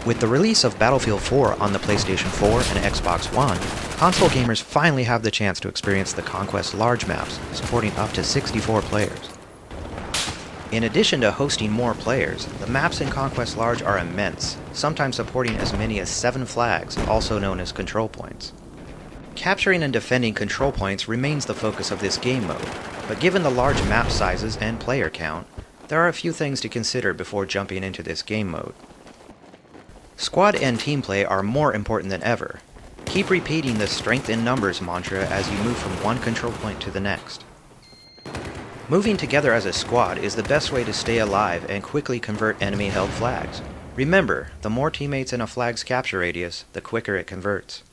With the release of Battlefield 4 on the PlayStation 4 and Xbox One, console gamers finally have the chance to experience the Conquest large maps, supporting up to 64 players. In addition to hosting more players, the maps in Conquest Large are immense, sometimes supporting as many as 7 flags, also known as control points. Capturing and defending control points remains the focus of this game mode, but given the large map sizes and player count, there are a few things to consider before jumping into this game mode. Squad and team play are more important than ever. Keep repeating the strength in numbers mantra as you move from one control point to the next. Moving together as a squad is the best way to stay alive and quickly convert enemy-held flags. Remember, the more teammates in a flag's capture radius, the quicker it converts.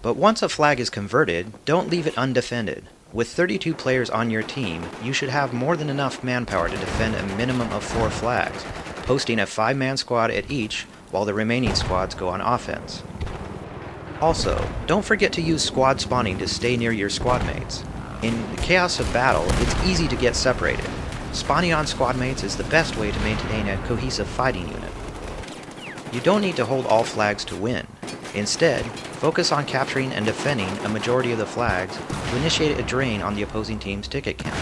But once a flag is converted, don't leave it undefended. With 32 players on your team, you should have more than enough manpower to defend a minimum of 4 flags, posting a 5-man squad at each while the remaining squads go on offense. Also, don't forget to use squad spawning to stay near your squad mates. In the chaos of battle, it's easy to get separated. Spawning on squad mates is the best way to maintain a cohesive fighting unit. You don't need to hold all flags to win. Instead, focus on capturing and defending a majority of the flags to initiate a drain on the opposing team's ticket count.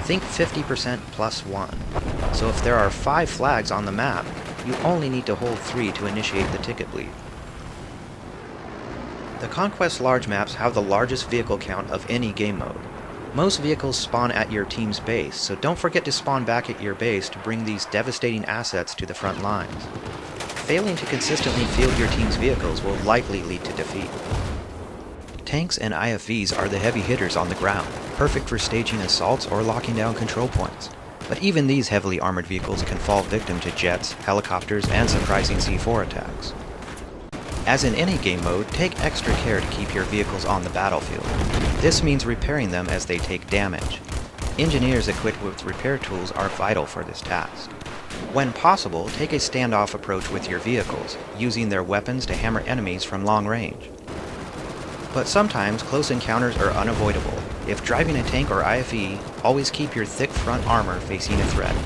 Think 50% plus 1. So if there are 5 flags on the map, you only need to hold 3 to initiate the ticket bleed. The Conquest large maps have the largest vehicle count of any game mode. Most vehicles spawn at your team's base, so don't forget to spawn back at your base to bring these devastating assets to the front lines. Failing to consistently field your team's vehicles will likely lead to defeat. Tanks and IFVs are the heavy hitters on the ground, perfect for staging assaults or locking down control points. But even these heavily armored vehicles can fall victim to jets, helicopters, and surprising C4 attacks. As in any game mode, take extra care to keep your vehicles on the battlefield. This means repairing them as they take damage. Engineers equipped with repair tools are vital for this task. When possible, take a standoff approach with your vehicles, using their weapons to hammer enemies from long range. But sometimes close encounters are unavoidable. If driving a tank or IFE, always keep your thick front armor facing a threat.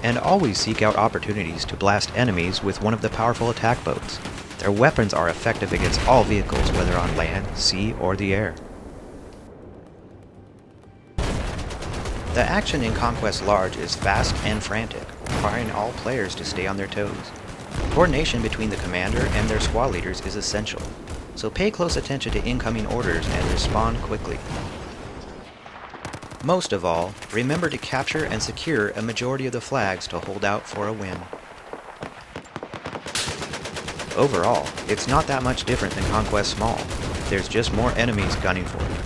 And always seek out opportunities to blast enemies with one of the powerful attack boats. Their weapons are effective against all vehicles, whether on land, sea, or the air. The action in Conquest Large is fast and frantic, requiring all players to stay on their toes. Coordination between the commander and their squad leaders is essential, so pay close attention to incoming orders and respond quickly. Most of all, remember to capture and secure a majority of the flags to hold out for a win. Overall, it's not that much different than Conquest Small. There's just more enemies gunning for you.